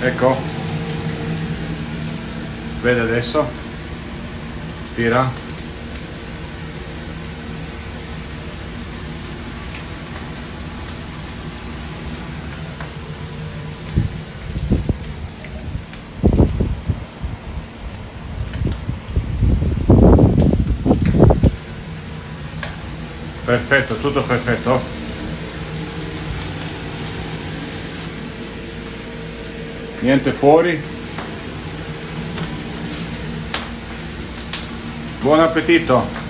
Ecco, vede adesso, tira, perfetto, tutto perfetto. Niente fuori. Buon appetito!